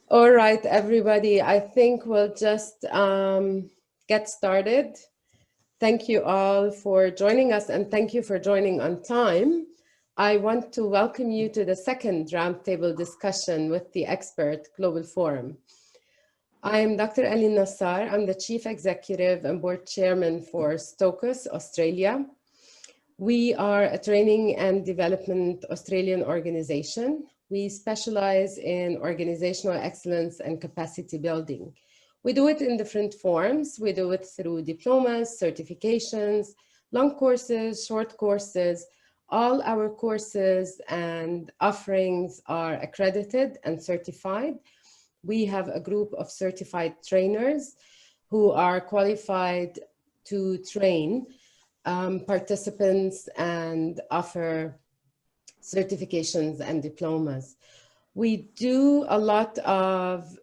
All right, everybody, I think we'll just get started. Thank you all for joining us, and thank you for joining on time. I want to welcome you to the second roundtable discussion with the Expert Global Forum. I am Dr. Ali Nassar. I'm the Chief Executive and Board Chairman for STOCUS Australia. We are a training and development Australian organization. We specialize in organizational excellence and capacity building. We do it in different forms. We do it through diplomas, certifications, long courses, short courses. All our courses and offerings are accredited and certified. We have a group of certified trainers who are qualified to train participants and offer certifications and diplomas. We do a lot of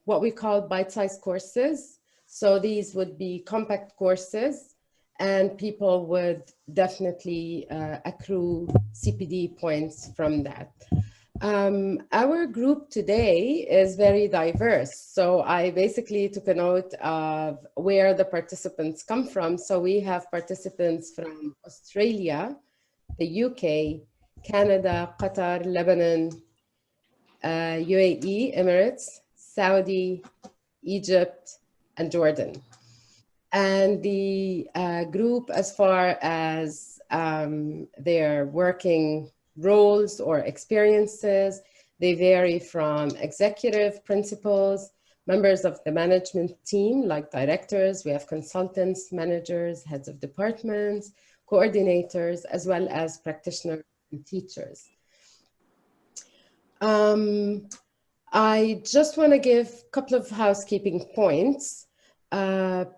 what we call bite-sized courses. So these would be compact courses, and people would definitely accrue CPD points from that. Our group today is very diverse. So I basically took a note of where the participants come from. So we have participants from Australia, the UK, Canada, Qatar, Lebanon, UAE, Emirates, Saudi, Egypt, and Jordan. And the group, as far as their working roles or experiences, they vary from executive principals, members of the management team like directors, we have consultants, managers, heads of departments, coordinators, as well as practitioners and teachers. I just want to give a couple of housekeeping points.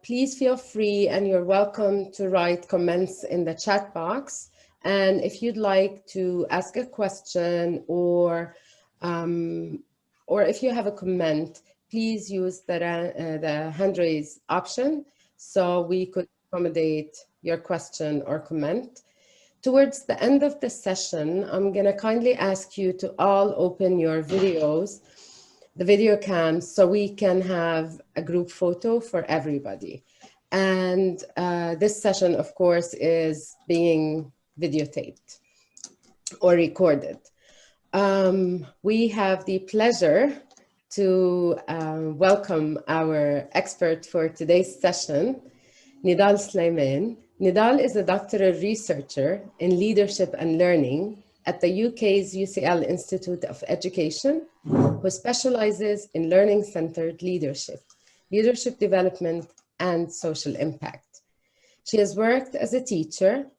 Please feel free and you're welcome to write comments in the chat box. And if you'd like to ask a question or if you have a comment, please use the hand raise option so we could accommodate your question or comment. Towards the end of the session, I'm going to kindly ask you to all open your videos, the video cams, so we can have a group photo for everybody. And this session, of course, is being videotaped or recorded. We have the pleasure to welcome our expert for today's session, Nidal Sleiman. Nidal is a doctoral researcher in leadership and learning at the UK's UCL Institute of Education, who specializes in learning-centered leadership, leadership development, and social impact. She has worked as a teacher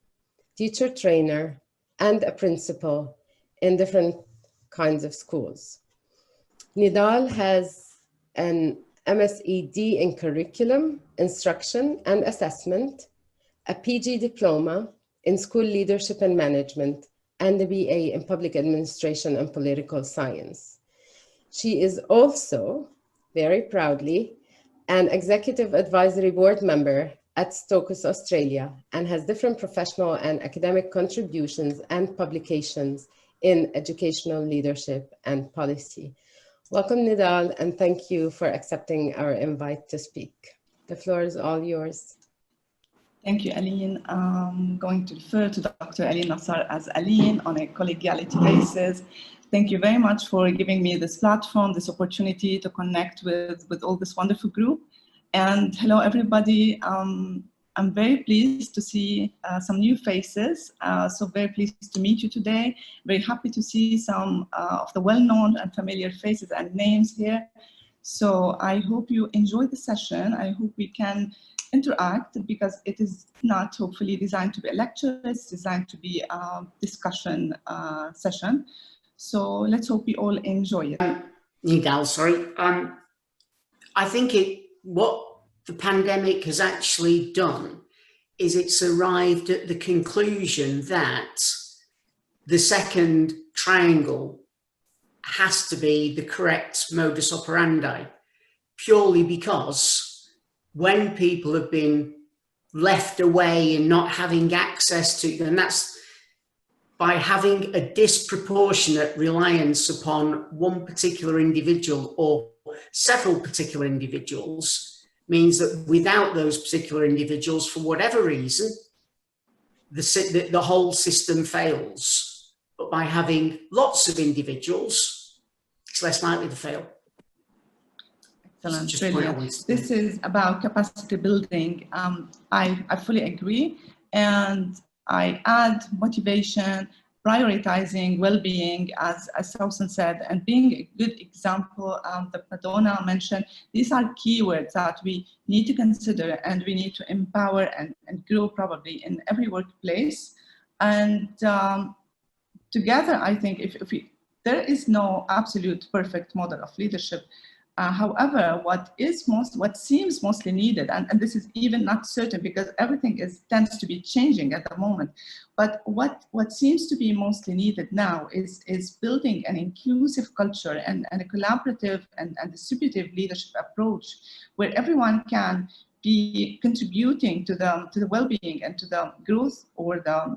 trainer, and a principal in different kinds of schools. Nidal has an MSED in curriculum, instruction, and assessment, a PG diploma in school leadership and management, and a BA in public administration and political science. She is also, very proudly, an executive advisory board member at STOCUS Australia and has different professional and academic contributions and publications in educational leadership and policy. Welcome, Nidal, and thank you for accepting our invite to speak. The floor is all yours. Thank you, Aline. I'm going to refer to Dr. Ali Nassar as Aline on a collegiality basis. Thank you very much for giving me this platform, this opportunity to connect with all this wonderful group. And hello, everybody. I'm very pleased to see some new faces. So very pleased to meet you today. Very happy to see some of the well-known and familiar faces and names here. So I hope you enjoy the session. I hope we can interact because it is not hopefully designed to be a lecture. It's designed to be a discussion session. So let's hope we all enjoy it. Nidal, sorry. I think what the pandemic has actually done is it's arrived at the conclusion that the second triangle has to be the correct modus operandi, purely because when people have been left away and not having access to, and that's by having a disproportionate reliance upon one particular individual or several particular individuals means that without those particular individuals, for whatever reason, the whole system fails. But by having lots of individuals, it's less likely to fail. Excellent, brilliant. This is about capacity building. I fully agree. And I add motivation, prioritizing well-being, as Susan said, and being a good example that Madonna mentioned. These are keywords that we need to consider, and we need to empower and grow probably in every workplace. And together, I think there is no absolute perfect model of leadership. However, what seems mostly needed, and this is even not certain because everything tends to be changing at the moment, but what seems to be mostly needed now is building an inclusive culture and a collaborative and distributive leadership approach where everyone can be contributing to the well-being and to the growth or the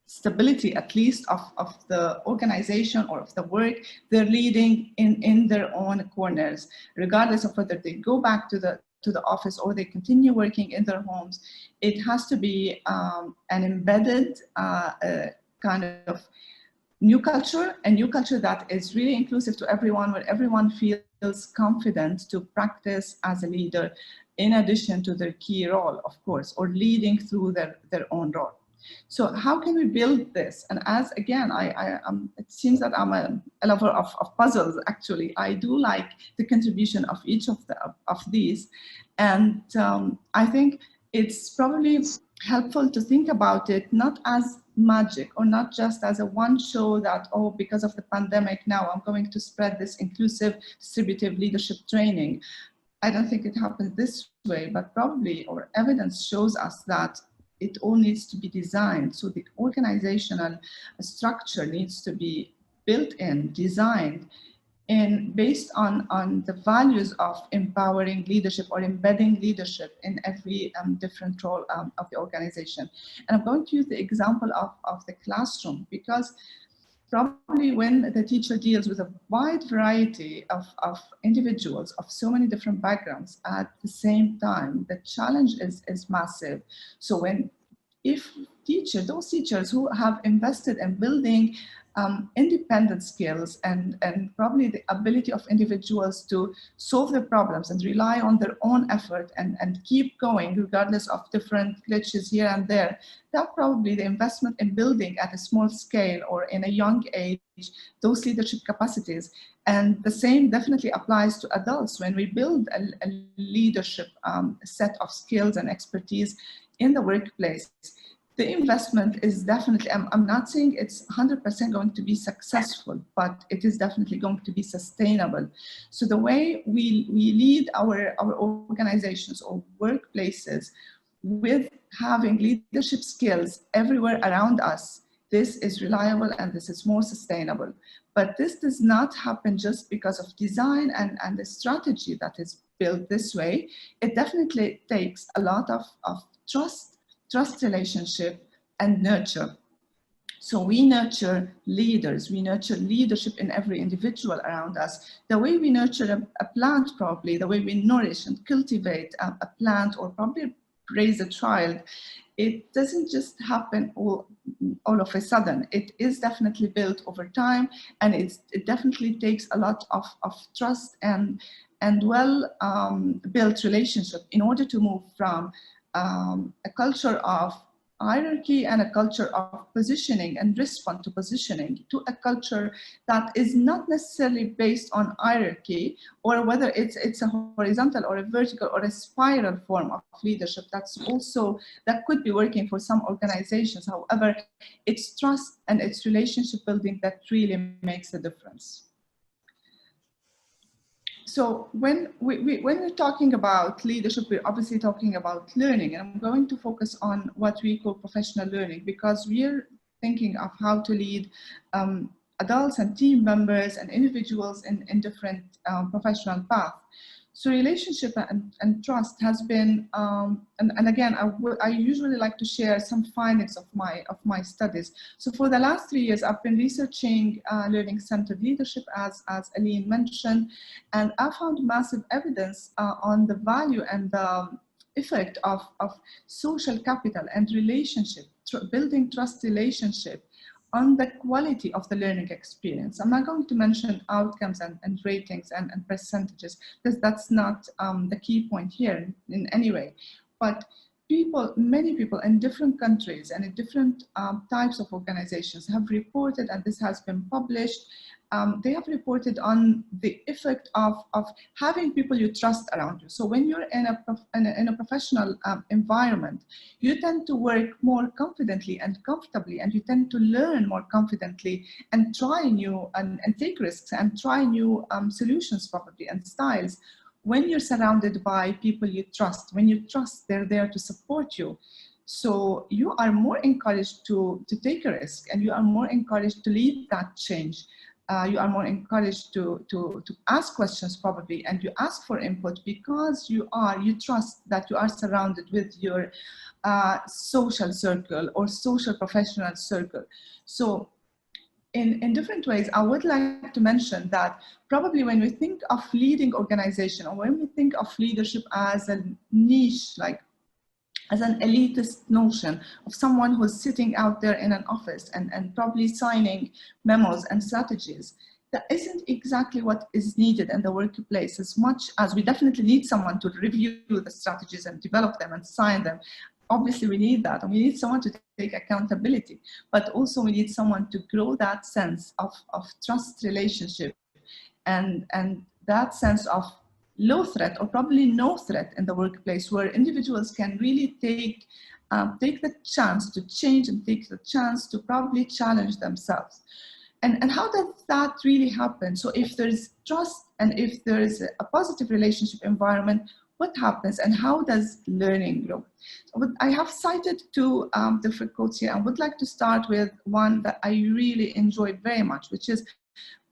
stability, at least, of the organization or of the work they're leading in their own corners, regardless of whether they go back to the office or they continue working in their homes. It has to be an embedded kind of new culture, a new culture that is really inclusive to everyone, where everyone feels confident to practice as a leader, in addition to their key role, of course, or leading through their own role. So how can we build this? And as again, it seems that I'm a lover of puzzles. Actually, I do like the contribution of each of these, and I think it's probably helpful to think about it not as magic or not just as a one show that, oh, because of the pandemic now I'm going to spread this inclusive distributive leadership training. I don't think it happens this way, but probably our evidence shows us that it all needs to be designed. So the organizational structure needs to be built in, designed, and based on the values of empowering leadership or embedding leadership in every different role of the organization. And I'm going to use the example of the classroom, because probably when the teacher deals with a wide variety of individuals of so many different backgrounds at the same time, the challenge is massive. So if those teachers who have invested in building independent skills and probably the ability of individuals to solve their problems and rely on their own effort and keep going regardless of different glitches here and there, that probably the investment in building at a small scale or in a young age those leadership capacities. And the same definitely applies to adults. When we build a leadership set of skills and expertise in the workplace, the investment is definitely, I'm not saying it's 100% going to be successful, but it is definitely going to be sustainable. So the way we lead our organizations or workplaces with having leadership skills everywhere around us, this is reliable and this is more sustainable. But this does not happen just because of design and the strategy that is built this way. It definitely takes a lot of trust relationship and nurture. So we nurture leaders, we nurture leadership in every individual around us. The way we nurture a plant, probably, the way we nourish and cultivate a plant or probably raise a child, it doesn't just happen all of a sudden. It is definitely built over time, and it definitely takes a lot of trust and well-built relationship in order to move from a culture of hierarchy and a culture of positioning and respond to positioning to a culture that is not necessarily based on hierarchy, or whether it's a horizontal or a vertical or a spiral form of leadership. That could be working for some organizations. However, it's trust and it's relationship building that really makes a difference. So when we're talking about leadership, we're obviously talking about learning, and I'm going to focus on what we call professional learning, because we're thinking of how to lead adults and team members and individuals in different professional paths. So relationship and trust has been, and again, I usually like to share some findings of my studies. So for the last 3 years, I've been researching learning-centered leadership, as Aline mentioned, and I found massive evidence on the value and the effect of social capital and relationship, building trust relationship on the quality of the learning experience. I'm not going to mention outcomes and ratings and percentages, because that's not the key point here in any way. But many people in different countries and in different types of organizations have reported, and this has been published, they have reported on the effect of having people you trust around you. So when you're in a professional environment, you tend to work more confidently and comfortably, and you tend to learn more confidently and try new and take risks and try new solutions probably and styles. When you're surrounded by people you trust, when you trust they're there to support you. So you are more encouraged to take a risk, and you are more encouraged to lead that change. You are more encouraged to ask questions probably, and you ask for input, because you trust that you are surrounded with your social circle or social professional circle. So in different ways, I would like to mention that probably when we think of leading organization, or when we think of leadership as a niche, like as an elitist notion of someone who's sitting out there in an office and probably signing memos and strategies, that isn't exactly what is needed in the workplace, as much as we definitely need someone to review the strategies and develop them and sign them. Obviously we need that, and we need someone to take accountability, but also we need someone to grow that sense of trust relationship and that sense of low threat, or probably no threat in the workplace, where individuals can really take the chance to change and take the chance to probably challenge themselves. And how does that really happen? So if there's trust and if there is a positive relationship environment, what happens and how does learning grow? So I have cited two different quotes here. I would like to start with one that I really enjoyed very much, which is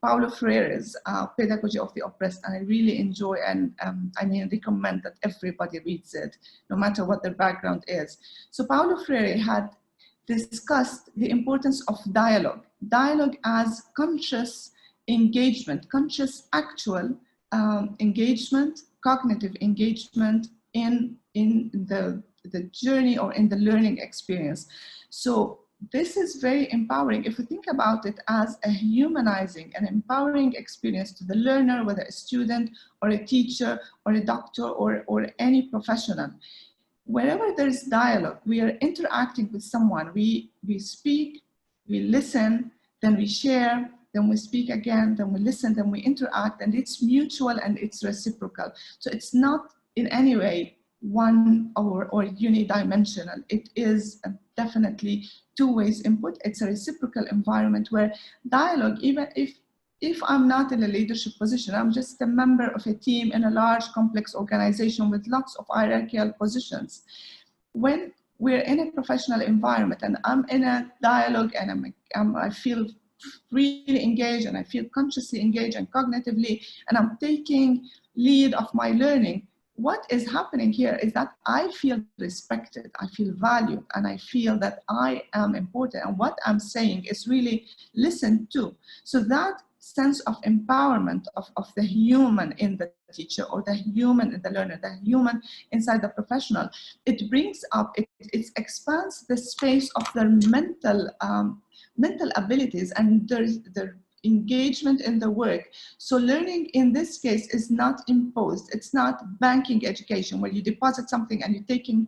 Paulo Freire's Pedagogy of the Oppressed, and I really enjoy and I recommend that everybody reads it, no matter what their background is. So Paulo Freire had discussed the importance of dialogue as conscious engagement, conscious actual engagement, cognitive engagement in the journey or in the learning experience. So this is very empowering if we think about it as a humanizing and empowering experience to the learner, whether a student or a teacher or a doctor or any professional. Wherever there's dialogue, we are interacting with someone. We speak, we listen, then we share, then we speak again, then we listen, then we interact, and it's mutual and it's reciprocal. So it's not in any way one or unidimensional. It is definitely two ways input. It's a reciprocal environment where dialogue, even if I'm not in a leadership position, I'm just a member of a team in a large complex organization with lots of hierarchical positions. When we're in a professional environment and I'm in a dialogue and I feel really engaged and I feel consciously engaged and cognitively, and I'm taking lead of my learning, what is happening here is that I feel respected, I feel valued, and I feel that I am important, and what I'm saying is really listened to. So that sense of empowerment of the human in the teacher, or the human in the learner, the human inside the professional, it brings up, it expands the space of their mental abilities and their engagement in the work. So learning in this case is not imposed. It's not banking education where you deposit something and you take it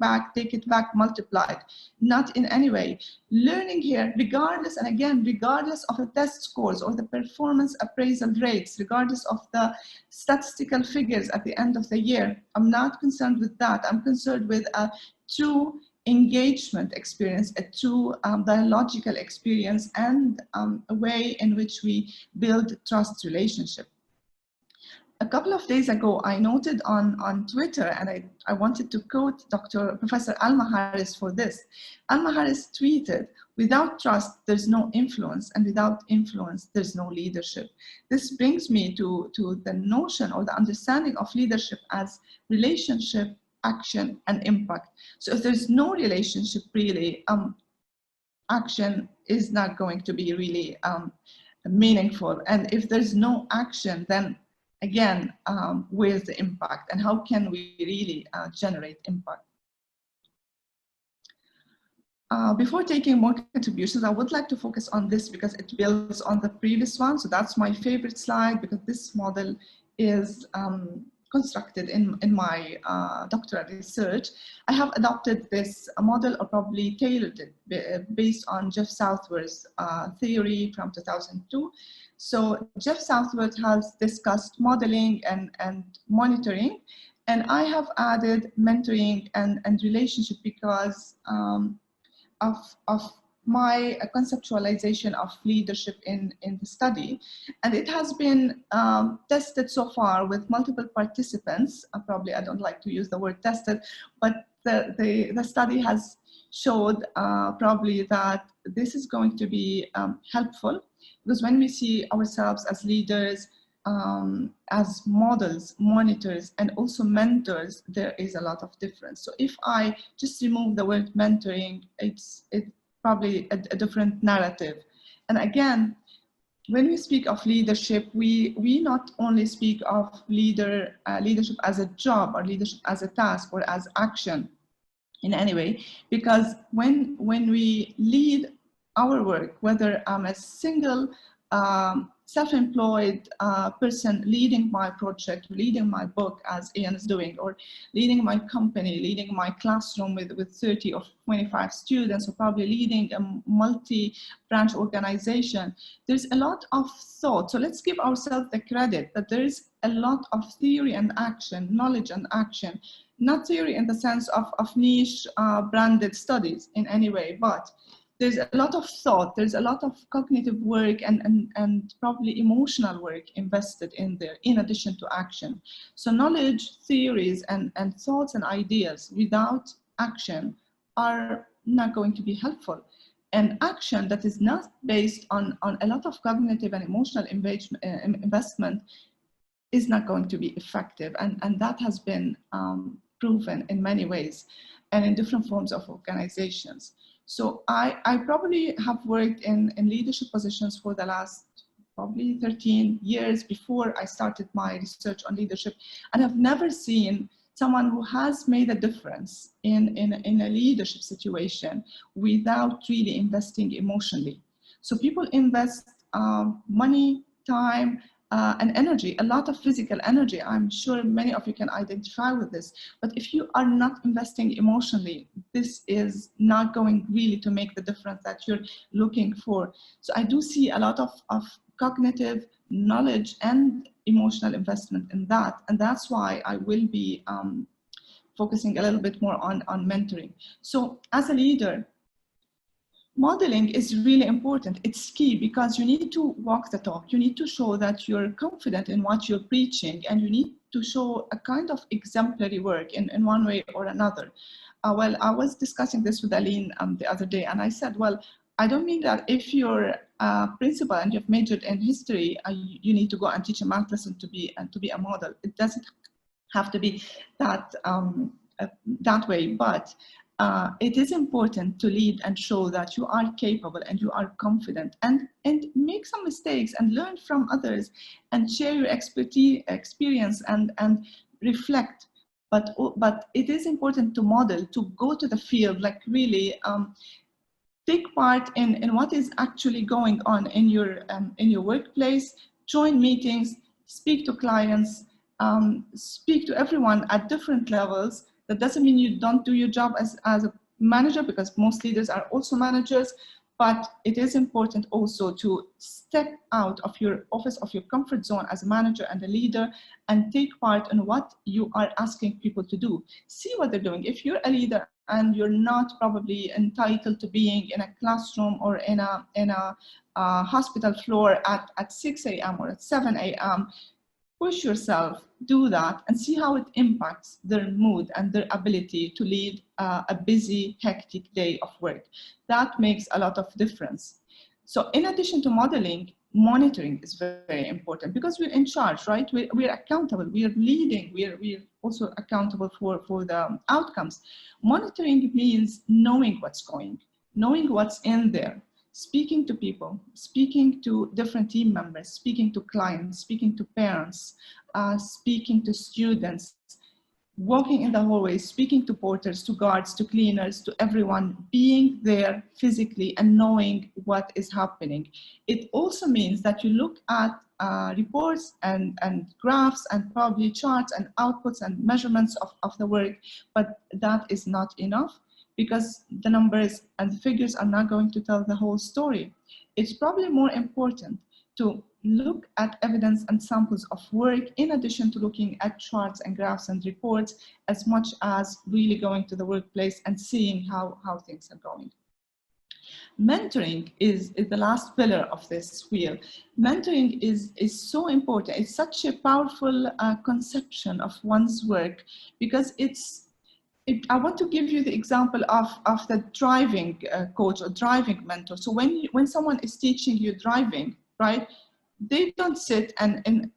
back multiplied. Not in any way. Learning here, regardless, and again, regardless of the test scores or the performance appraisal rates, regardless of the statistical figures at the end of the year, I'm not concerned with that. I'm concerned with a true engagement experience, a true dialogical experience, and a way in which we build trust relationship. a couple of days ago, I noted on Twitter, and I wanted to quote Professor Alma Harris for this. Alma Harris tweeted, "Without trust, there's no influence, and without influence, there's no leadership." This brings me to the notion or the understanding of leadership as relationship, action, and impact. So if there's no relationship really, action is not going to be really meaningful. And if there's no action, then again, where's the impact, and how can we really generate impact? Before taking more contributions, I would like to focus on this because it builds on the previous one. So that's my favorite slide, because this model is constructed in my doctoral research. I have adopted this model, or probably tailored it, based on Jeff Southworth's theory from 2002. So Jeff Southworth has discussed modeling and monitoring, and I have added mentoring and relationship because of my conceptualization of leadership in the study. And it has been tested so far with multiple participants. Probably I don't like to use the word tested, but the study has showed probably that this is going to be helpful, because when we see ourselves as leaders, as models, monitors, and also mentors, there is a lot of difference. So if I just remove the word mentoring, it's probably a different narrative. And again, when we speak of leadership, we not only speak of leadership as a job, or leadership as a task, or as action in any way, because when we lead our work, whether I'm a single self-employed person leading my project, leading my book as Ian is doing, or leading my company, leading my classroom with 30 or 25 students, or probably leading a multi-branch organization, there's a lot of thought. So let's give ourselves the credit that there is a lot of theory and action, knowledge and action, not theory in the sense of niche branded studies in any way, but there's a lot of thought, there's a lot of cognitive work and probably emotional work invested in there, in addition to action. So knowledge, theories, and thoughts and ideas without action are not going to be helpful. And action that is not based on a lot of cognitive and emotional investment is not going to be effective. And that has been proven in many ways and in different forms of organizations. So I probably have worked in leadership positions for the last probably 13 years before I started my research on leadership, and I've never seen someone who has made a difference in a leadership situation without really investing emotionally. So people invest money, time, and energy, a lot of physical energy. I'm sure many of you can identify with this. But if you are not investing emotionally, this is not going really to make the difference that you're looking for. So I do see a lot of cognitive knowledge and emotional investment in that. And that's why I will be focusing a little bit more on mentoring. So as a leader, modeling is really important. It's key because you need to walk the talk. You need to show that you're confident in what you're preaching, and you need to show a kind of exemplary work in one way or another. Well, I was discussing this with Aline the other day, and I said, well, I don't mean that if you're a principal and you've majored in history, you need to go and teach a math lesson to be a model. It doesn't have to be that that way, but it is important to lead and show that you are capable and you are confident, and make some mistakes and learn from others and share your experience and reflect. But it is important to model, to go to the field, like really take part in what is actually going on in your workplace, join meetings, speak to clients, speak to everyone at different levels. That doesn't mean you don't do your job as a manager, because most leaders are also managers, but it is important also to step out of your office, of your comfort zone as a manager and a leader, and take part in what you are asking people to do. See what they're doing. If you're a leader and you're not probably entitled to being in a classroom or in a hospital floor at 6 a.m. or at 7 a.m., push yourself, do that, and see how it impacts their mood and their ability to lead a busy, hectic day of work. That makes a lot of difference. So in addition to modeling, monitoring is very important, because we're in charge, right? We're accountable, we are leading, we're also accountable for the outcomes. Monitoring means knowing knowing what's in there, speaking to people, speaking to different team members, speaking to clients, speaking to parents, speaking to students, walking in the hallways, speaking to porters, to guards, to cleaners, to everyone, being there physically and knowing what is happening. It also means that you look at reports and graphs and probably charts and outputs and measurements of the work, but that is not enough, because the numbers and the figures are not going to tell the whole story. It's probably more important to look at evidence and samples of work, in addition to looking at charts and graphs and reports, as much as really going to the workplace and seeing how things are going. Mentoring is the last pillar of this wheel. Mentoring is so important. It's such a powerful conception of one's work, because I want to give you the example of the driving coach or driving mentor. So when someone is teaching you driving, right, they don't sit and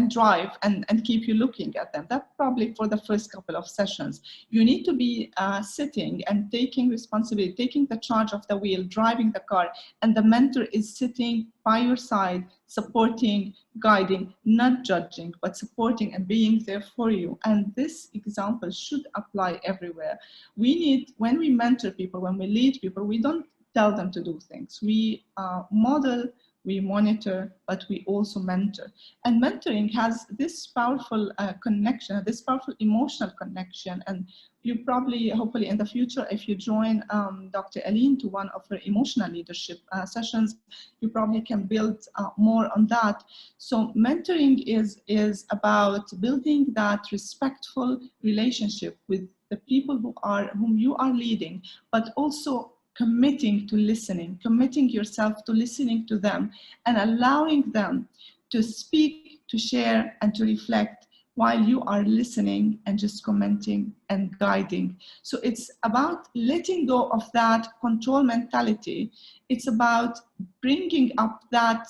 drive and keep you looking at them. That's probably for the first couple of sessions. You need to be sitting and taking responsibility, taking the charge of the wheel, driving the car, and the mentor is sitting by your side, supporting, guiding, not judging, but supporting and being there for you. And this example should apply everywhere. We need, when we mentor people, when we lead people, we don't tell them to do things. We model, we monitor, but we also mentor. And mentoring has this powerful connection, this powerful emotional connection. And you probably, hopefully in the future, if you join Dr. Aline to one of her emotional leadership sessions, you probably can build more on that. So mentoring is about building that respectful relationship with the people whom you are leading, but also committing to listening, committing yourself to listening to them and allowing them to speak, to share, and to reflect while you are listening and just commenting and guiding. So it's about letting go of that control mentality. It's about bringing up that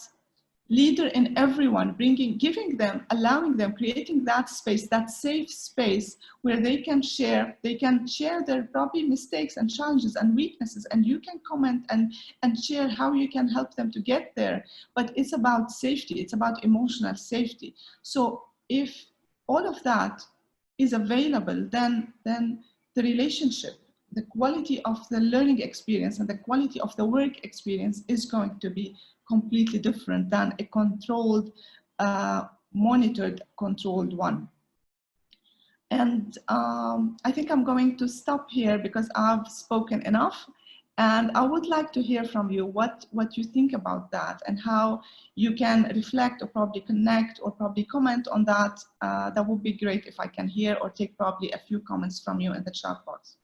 leader in everyone, giving them, allowing them, creating that space, that safe space where they can share their probably mistakes and challenges and weaknesses, and you can comment and share how you can help them to get there. But it's about safety, it's about emotional safety. So if all of that is available, then the relationship, the quality of the learning experience and the quality of the work experience is going to be completely different than a controlled, monitored, controlled one. And I think I'm going to stop here because I've spoken enough. And I would like to hear from you what you think about that and how you can reflect or probably connect or probably comment on that. That would be great if I can hear or take probably a few comments from you in the chat box.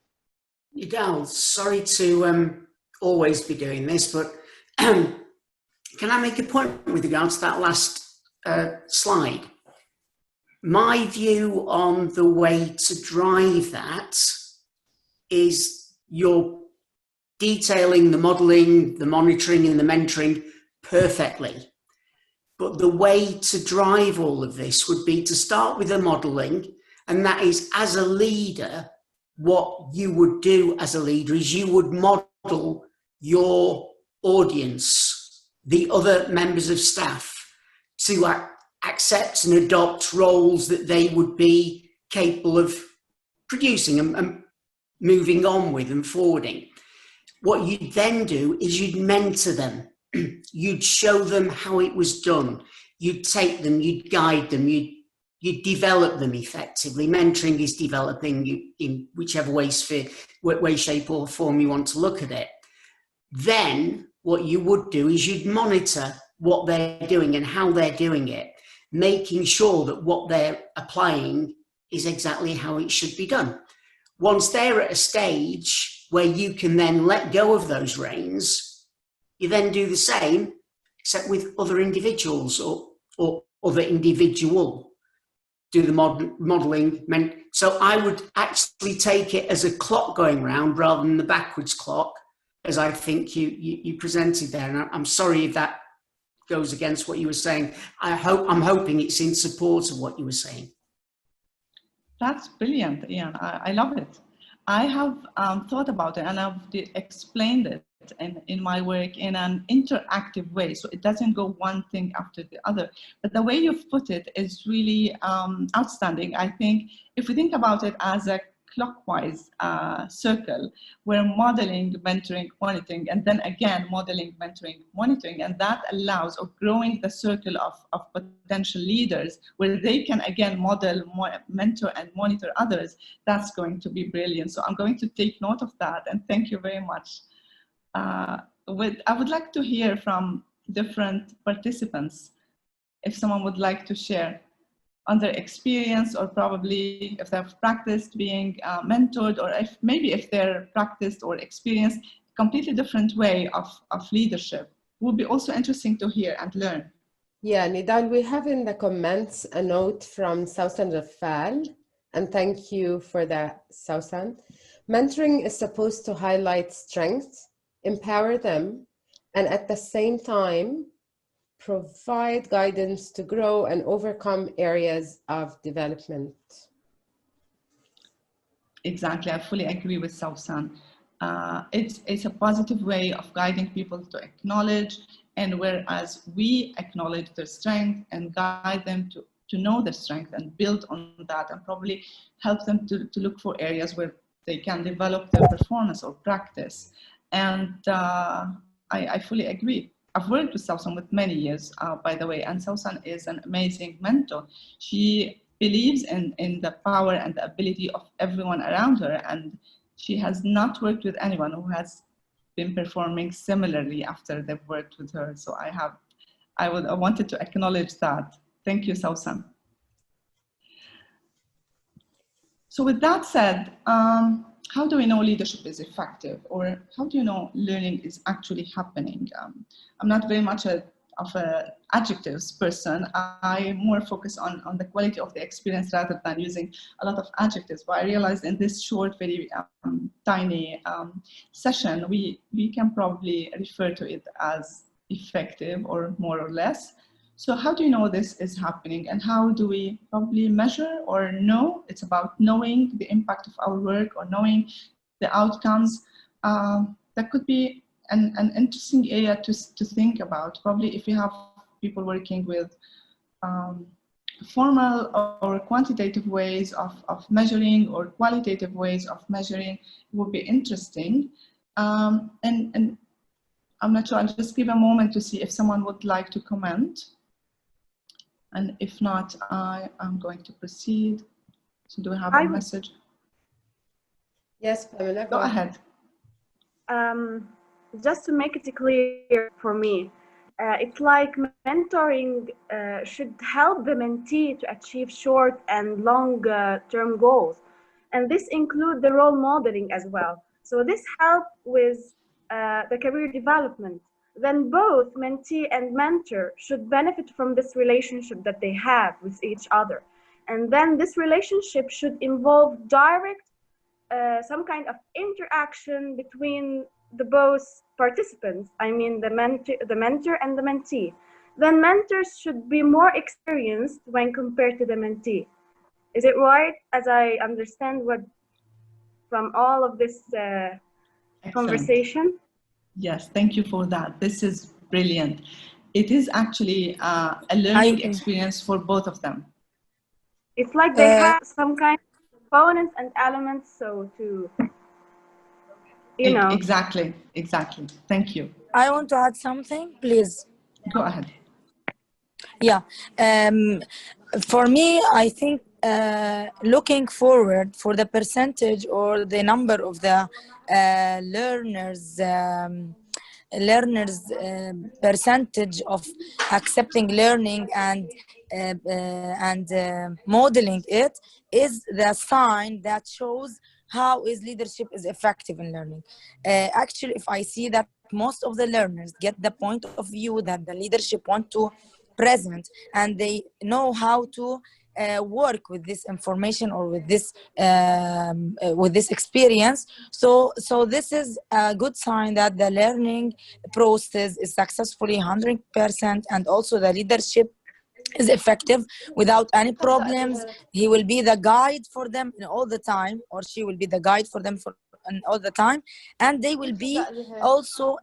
Nidal, sorry to always be doing this, but can I make a point with regards to that last slide? My view on the way to drive that is you're detailing the modelling, the monitoring and the mentoring perfectly. But the way to drive all of this would be to start with the modelling, and that is, as a leader, what you would do as a leader is you would model your audience, the other members of staff, to accept and adopt roles that they would be capable of producing and moving on with and forwarding. What you'd then do is you'd mentor them. You'd show them how it was done. You'd take them, you'd guide them, you'd develop them effectively. Mentoring is developing you in whichever way, shape or form you want to look at it. Then what you would do is you'd monitor what they're doing and how they're doing it, making sure that what they're applying is exactly how it should be done. Once they're at a stage where you can then let go of those reins, you then do the same, except with other individuals or other individual do the modeling. So I would actually take it as a clock going round rather than the backwards clock, as I think you presented there. And I'm sorry if that goes against what you were saying. I'm hoping it's in support of what you were saying. That's brilliant, Ian. I love it. I have thought about it, and I've explained it in my work in an interactive way. So it doesn't go one thing after the other. But the way you've put it is really outstanding. I think if we think about it as a clockwise circle, we're modeling, mentoring, monitoring, and then again modeling, mentoring, monitoring, and that allows of growing the circle of potential leaders where they can again model, mentor, and monitor others. That's going to be brilliant. So I'm going to take note of that, and thank you very much. I would like to hear from different participants if someone would like to share on their experience, or probably if they've practiced being mentored, or if they're practiced or experienced a completely different way of leadership. Would be also interesting to hear and learn. Yeah, Nidal, we have in the comments a note from Sausan Rafal, and thank you for that, Sausan. Mentoring is supposed to highlight strengths, empower them, and at the same time, provide guidance to grow and overcome areas of development. Exactly, I fully agree with Sausan. It's a positive way of guiding people to acknowledge, and whereas we acknowledge their strength and guide them to know their strength and build on that, and probably help them to look for areas where they can develop their performance or practice. And I fully agree. I've worked with Sausan with many years, by the way, and Sausan is an amazing mentor. She believes in the power and the ability of everyone around her, and she has not worked with anyone who has been performing similarly after they've worked with her. So I wanted to acknowledge that. Thank you, Sausan. So with that said, how do we know leadership is effective, or how do you know learning is actually happening? I'm not very much of an adjectives person. I more focus on the quality of the experience rather than using a lot of adjectives. But I realized in this short, very tiny session, we can probably refer to it as effective, or more or less. So how do you know this is happening, and how do we probably measure or know? It's about knowing the impact of our work or knowing the outcomes. That could be an interesting area to think about. Probably if you have people working with formal or quantitative ways of measuring, or qualitative ways of measuring, it would be interesting. And I'm not sure, I'll just give a moment to see if someone would like to comment. And if not, I am going to proceed. So do we have a message? Yes, Pamela, go ahead. Just to make it clear for me, it's like mentoring should help the mentee to achieve short and long-term goals. And this includes the role modeling as well. So this helps with the career development. Then both mentee and mentor should benefit from this relationship that they have with each other. And then this relationship should involve direct, some kind of interaction between the both participants, I mean the mentor and the mentee. Then mentors should be more experienced when compared to the mentee. Is it right, as I understand what from all of this conversation? Yes, thank you for that. This is brilliant. It is actually a learning experience for both of them. It's like they have some kind of components and elements, so to, you know. Exactly. Thank you. I want to add something, please. Go ahead. Yeah, for me, I think looking forward for the percentage or the number of the learners percentage of accepting learning and modeling it is the sign that shows how is leadership is effective in learning. Actually, if I see that most of the learners get the point of view that the leadership want to present, and they know how to work with this information or with this experience. So this is a good sign that the learning process is successfully 100%, and also the leadership is effective without any problems. He will be the guide for them in all the time, or she will be the guide for them in all the time, and they will be also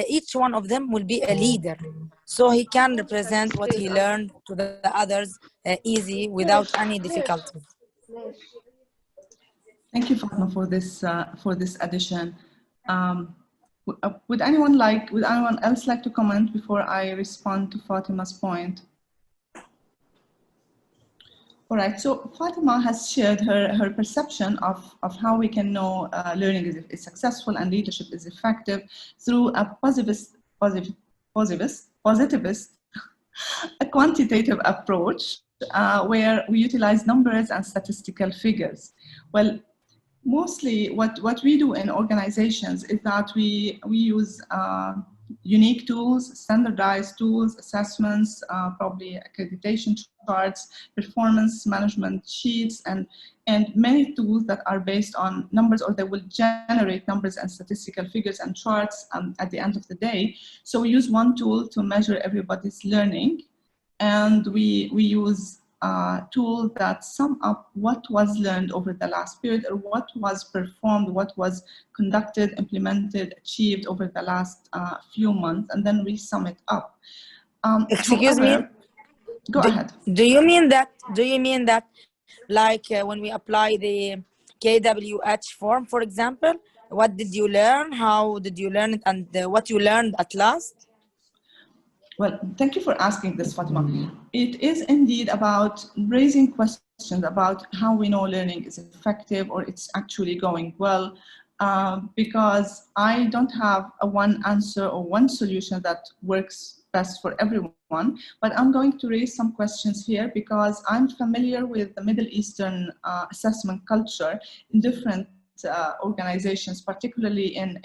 each one of them will be a leader, so he can represent what he learned to the others easy without any difficulties. Thank you, Fatma, for this addition. Would anyone else like to comment before I respond to Fatima's point? All right, so Fatima has shared her perception of how we can know learning is successful and leadership is effective through a positivist a quantitative approach where we utilize numbers and statistical figures. Well, mostly what we do in organizations is that we use unique tools, standardized tools, assessments, probably accreditation charts, performance management sheets, and many tools that are based on numbers, or they will generate numbers and statistical figures and charts at the end of the day. So we use one tool to measure everybody's learning, and we use tools that sum up what was learned over the last period, or what was performed, what was conducted, implemented, achieved over the last few months, and then we sum it up. Excuse me? Go ahead. Do you mean that like when we apply the KWH form, for example, what did you learn, how did you learn it, and what you learned at last? Well, thank you for asking this, Fatima. It is indeed about raising questions about how we know learning is effective or it's actually going well, because I don't have a one answer or one solution that works best for everyone, but I'm going to raise some questions here because I'm familiar with the Middle Eastern assessment culture in different organizations, particularly in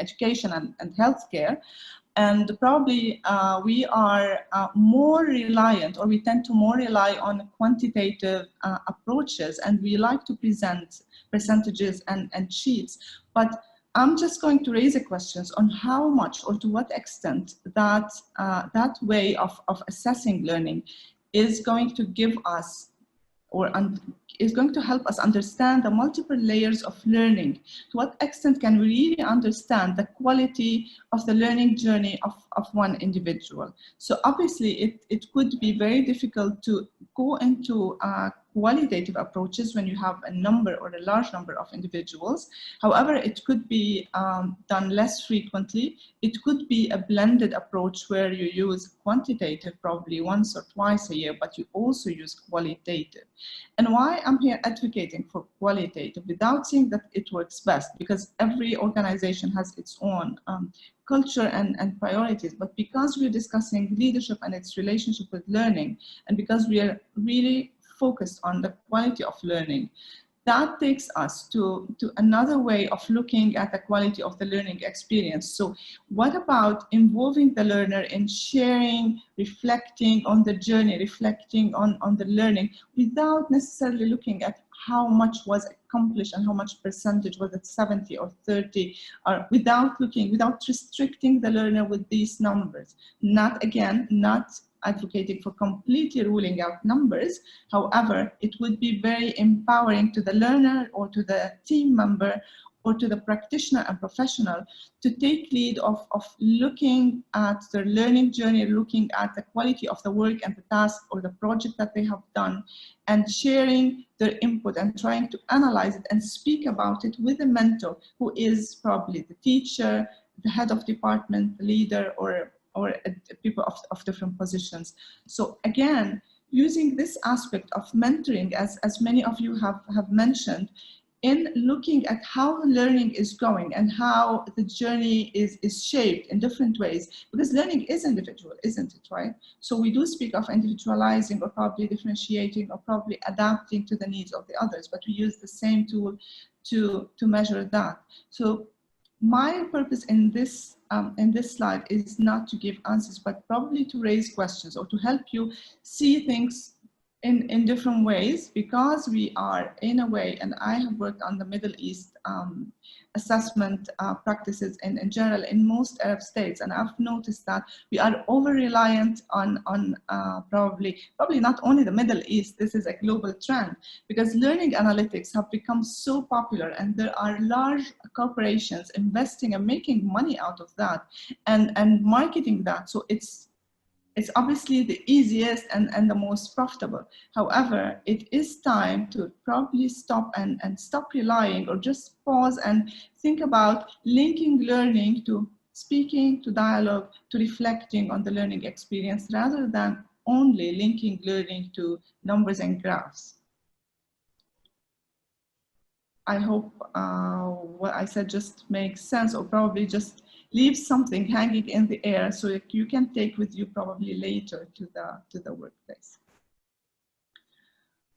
education and healthcare. And probably we are more reliant, or we tend to more rely on quantitative approaches, and we like to present percentages and sheets. But I'm just going to raise the questions on how much or to what extent that, that way of assessing learning is going to give us, or is going to help us understand the multiple layers of learning. To what extent can we really understand the quality of the learning journey of one individual? So obviously it could be very difficult to go into qualitative approaches when you have a number or a large number of individuals. However, it could be done less frequently. It could be a blended approach where you use quantitative probably once or twice a year, but you also use qualitative. And why I'm here advocating for qualitative without saying that it works best, because every organization has its own culture and priorities, but because we're discussing leadership and its relationship with learning, and because we are really focused on the quality of learning, that takes us to another way of looking at the quality of the learning experience. So what about involving the learner in sharing, reflecting on the journey, reflecting on the learning, without necessarily looking at how much was accomplished and how much percentage, was it 70 or 30, or without restricting the learner with these numbers. Not advocating for completely ruling out numbers. However, it would be very empowering to the learner or to the team member or to the practitioner and professional to take lead of looking at their learning journey, looking at the quality of the work and the task or the project that they have done, and sharing their input and trying to analyze it and speak about it with a mentor who is probably the teacher, the head of department, the leader, or people of different positions. So again, using this aspect of mentoring, as many of you have mentioned, in looking at how learning is going and how the journey is shaped in different ways, because learning is individual, isn't it, right? So we do speak of individualizing or probably differentiating or probably adapting to the needs of the others, but we use the same tool to measure that. So my purpose in this slide is not to give answers, but probably to raise questions or to help you see things in different ways, because we are in a way, and I have worked on the Middle East assessment practices in general in most Arab states, and I've noticed that we are over-reliant on probably not only the Middle East, this is a global trend, because learning analytics have become so popular, and there are large corporations investing and making money out of that and marketing that. So it's obviously the easiest and the most profitable. However, it is time to probably stop and stop relying, or just pause and think about linking learning to speaking, to dialogue, to reflecting on the learning experience, rather than only linking learning to numbers and graphs. I hope what I said just makes sense, or probably just leave something hanging in the air so that you can take with you probably later to the workplace.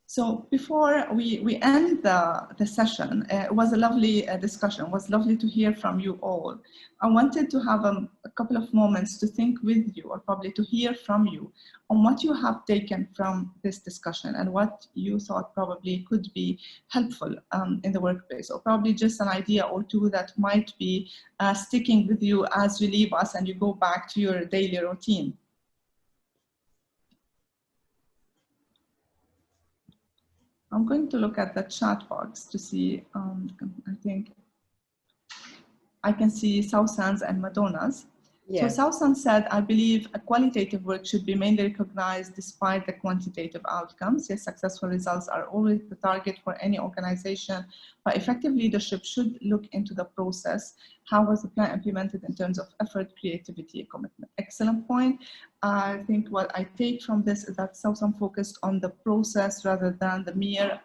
So before we end the session, it was a lovely discussion. It was lovely to hear from you all. I wanted to have a couple of moments to think with you, or probably to hear from you, on what you have taken from this discussion and what you thought probably could be helpful in the workplace, or probably just an idea or two that might be sticking with you as you leave us and you go back to your daily routine. I'm going to look at the chat box to see, I think I can see Sausan's and Madonna's. Yes. So Sausan said, I believe a qualitative work should be mainly recognized despite the quantitative outcomes. Yes, successful results are always the target for any organization, but effective leadership should look into the process. How was the plan implemented in terms of effort, creativity, and commitment? Excellent point. I think what I take from this is that Sausan focused on the process rather than the mere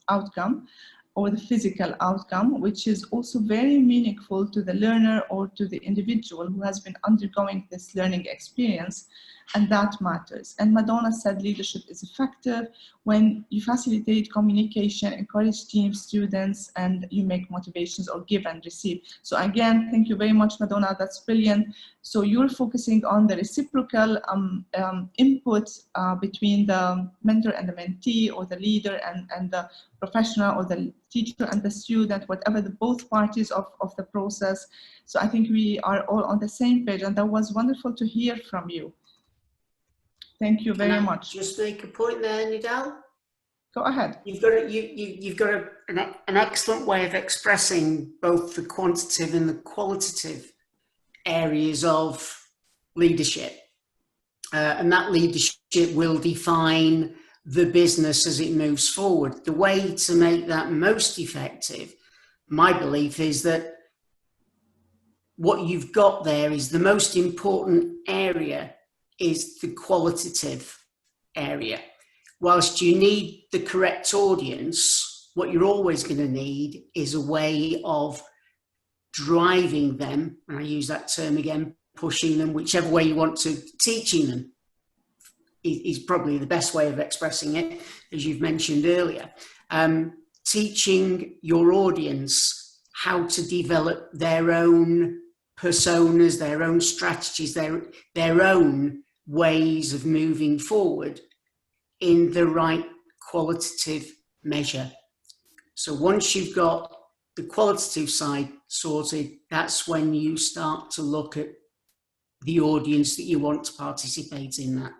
outcome, or the physical outcome, which is also very meaningful to the learner or to the individual who has been undergoing this learning experience, and that matters. And Madonna said leadership is effective when you facilitate communication, encourage teams, students, and you make motivations, or give and receive. So again, thank you very much, Madonna, that's brilliant. So you're focusing on the reciprocal input between the mentor and the mentee, or the leader and the professional, or the teacher and the student, whatever the both parties of the process. So I think we are all on the same page, and that was wonderful to hear from you. Thank you very much. Just make a point there, Nidal. Go ahead. You've got an excellent way of expressing both the quantitative and the qualitative areas of leadership, and that leadership will define the business as it moves forward. The way to make that most effective, my belief is that what you've got there is the most important area is the qualitative area. Whilst you need the correct audience, what you're always going to need is a way of driving them, and I use that term again, pushing them, whichever way you want to, teaching them is probably the best way of expressing it, as you've mentioned earlier. Teaching your audience how to develop their own personas, their own strategies, their own ways of moving forward in the right qualitative measure. So once you've got the qualitative side sorted, that's when you start to look at the audience that you want to participate in that.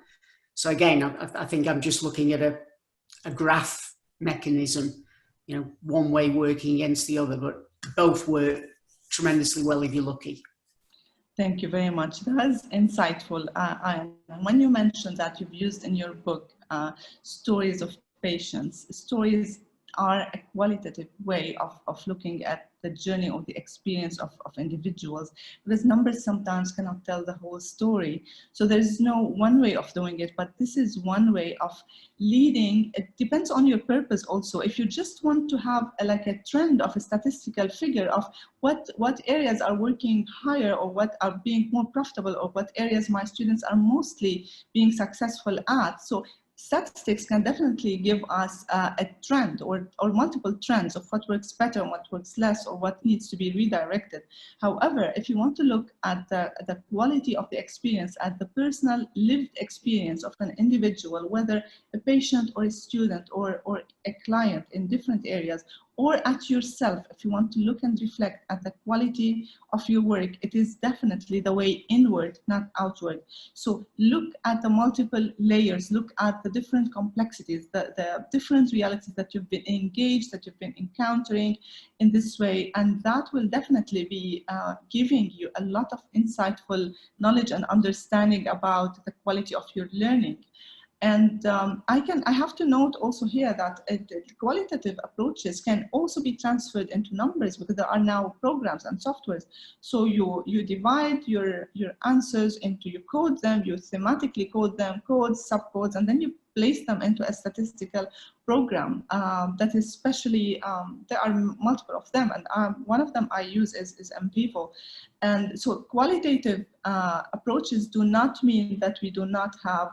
So again, I think I'm just looking at a graph mechanism, you know, one way working against the other, but both work tremendously well if you're lucky. Thank you very much. That's insightful. When you mentioned that you've used in your book stories of patients, stories are a qualitative way of looking at the journey or the experience of individuals, because numbers sometimes cannot tell the whole story. So there's no one way of doing it, but this is one way of leading. It depends on your purpose also. If you just want to have like a trend of a statistical figure of what areas are working higher, or what are being more profitable, or what areas my students are mostly being successful at. So statistics can definitely give us a trend or multiple trends of what works better and what works less or what needs to be redirected. However, if you want to look at the quality of the experience, at the personal lived experience of an individual, whether a patient or a student or a client in different areas, or at yourself, if you want to look and reflect at the quality of your work, it is definitely the way inward, not outward. So look at the multiple layers, look at the different complexities, the different realities that you've been engaged, that you've been encountering in this way, and that will definitely be giving you a lot of insightful knowledge and understanding about the quality of your learning. And I have to note also here that qualitative approaches can also be transferred into numbers, because there are now programs and softwares. So you divide your answers into, you code them, you thematically code them, codes, subcodes, and then you place them into a statistical program that is specially, there are multiple of them, and one of them I use is MVivo. And so qualitative approaches do not mean that we do not have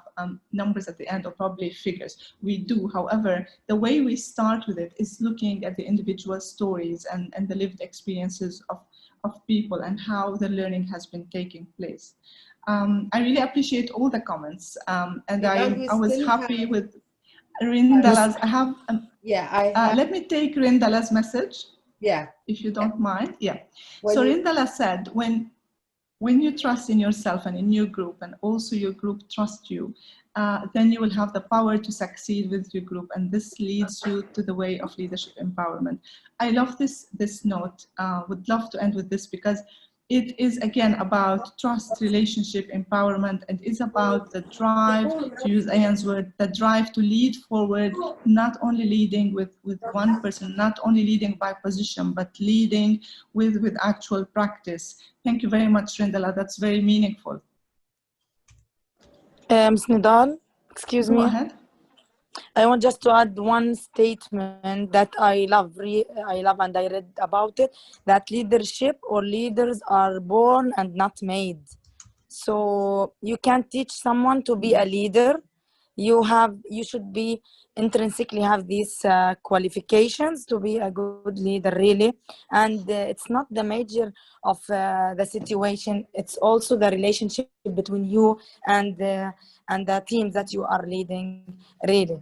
numbers at the end or probably figures. We do. However, the way we start with it is looking at the individual stories and the lived experiences of people and how the learning has been taking place. I really appreciate all the comments, and I was happy with Rindala's. I have. Let me take Rindala's message. Yeah. If you don't mind. Yeah. So Rindala said, when you trust in yourself and in your group, and also your group trusts you, then you will have the power to succeed with your group, and this leads you to the way of leadership empowerment. I love this note. Would love to end with this, because it is again about trust, relationship, empowerment, and is about the drive, to use Ayan's word, the drive to lead forward, not only leading with one person, not only leading by position, but leading with actual practice. Thank you very much, Rindala. That's very meaningful. Ms. Nidal, excuse me. Go ahead. I want just to add one statement that I love and I read about it, that leadership or leaders are born and not made. So you can't teach someone to be a leader. You should be intrinsically have these qualifications to be a good leader, really. And it's not the major of the situation. It's also the relationship between you and the team that you are leading, really.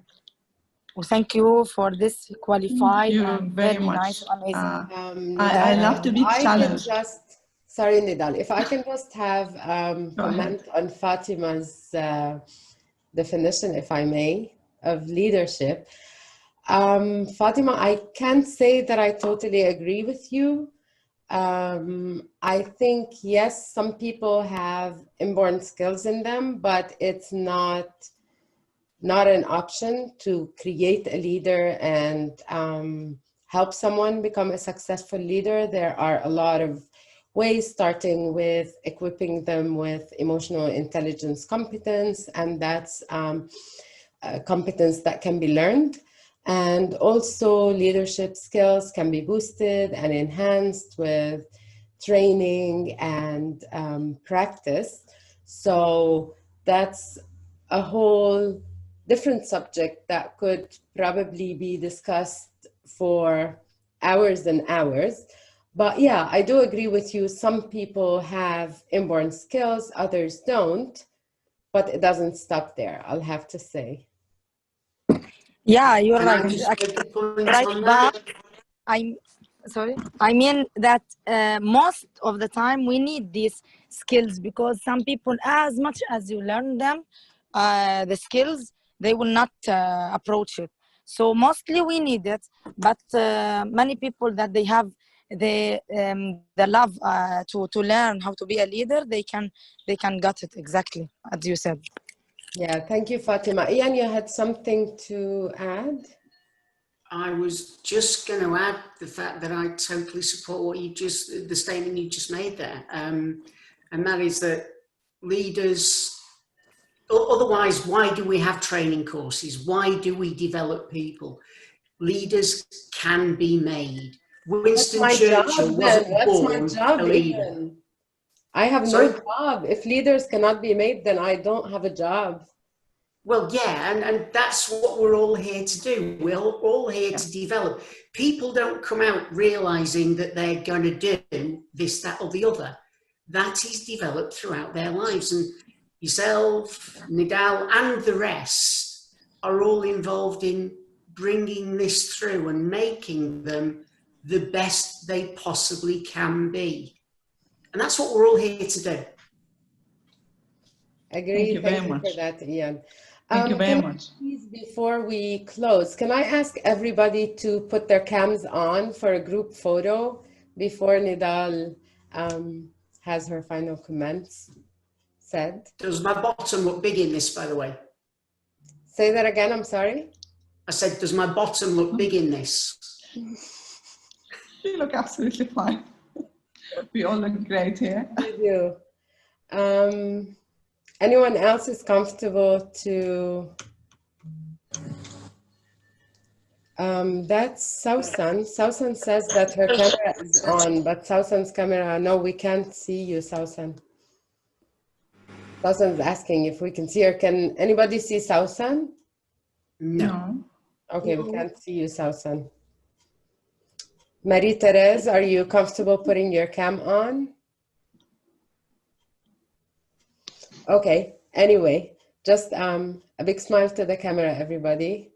Well, thank you for this qualified and very nice, amazing. I love to be challenged. Sorry, Nidal, if I can just have comment on Fatima's definition, if I may, of leadership. Fatima, I can't say that I totally agree with you. I think, yes, some people have inborn skills in them, but it's not an option to create a leader and help someone become a successful leader. There are a lot of ways, starting with equipping them with emotional intelligence competence, and that's a competence that can be learned. And also leadership skills can be boosted and enhanced with training and practice. So that's a whole different subject that could probably be discussed for hours and hours. But yeah, I do agree with you. Some people have inborn skills, others don't, but it doesn't stop there, I'll have to say. Yeah, you're right. Right back. I mean that most of the time we need these skills, because some people, as much as you learn them, the skills, they will not approach it. So mostly we need it, but many people that they have the love to learn how to be a leader, they can get it exactly as you said. Yeah, thank you, Fatima. Ian, you had something to add? I was just going to add the fact that I totally support the statement you just made there. And that is that leaders, otherwise, why do we have training courses? Why do we develop people? Leaders can be made. Winston Churchill wasn't born a leader. Ian? I have no job. If leaders cannot be made, then I don't have a job. Well, yeah, and that's what we're all here to do. We're all here to develop. People don't come out realizing that they're going to do this, that, or the other. That is developed throughout their lives. And yourself, Nidal, and the rest are all involved in bringing this through and making them the best they possibly can be. And that's what we're all here to do. Agree. Thank you very Thank you much. for that, Ian. Thank you very much. Please, before we close, can I ask everybody to put their cams on for a group photo before Nidal has her final comments said? Does my bottom look big in this, by the way? Say that again, I'm sorry. I said, does my bottom look big in this? You look absolutely fine. We all look great here. You do. Anyone else is comfortable to, that's Sausan. Sausan says that her camera is on, but Sausan's camera, no, we can't see you, Sausan. Sausan's asking if we can see her. Can anybody see Sausan? No. Okay, we can't see you, Sausan. Marie-Therese, are you comfortable putting your cam on? Okay, anyway, just a big smile to the camera, everybody.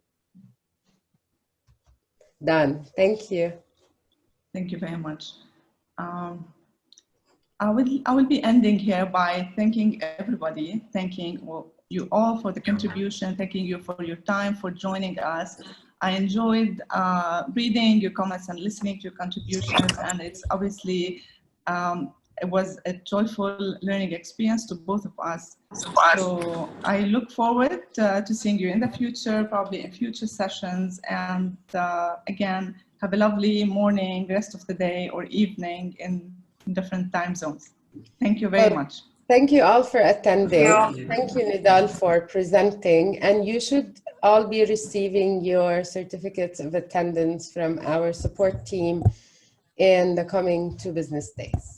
Done. Thank you. Thank you very much. I will be ending here by thanking everybody, thanking you all for the contribution, thanking you for your time, for joining us. I enjoyed reading your comments and listening to your contributions, and it's obviously it was a joyful learning experience to both of us. So I look forward to seeing you in the future, probably in future sessions. And again, have a lovely morning, rest of the day or evening in different time zones. Thank you very much. Thank you all for attending. Thank you, Nidal, for presenting. And you should all be receiving your certificates of attendance from our support team in the coming 2 business days.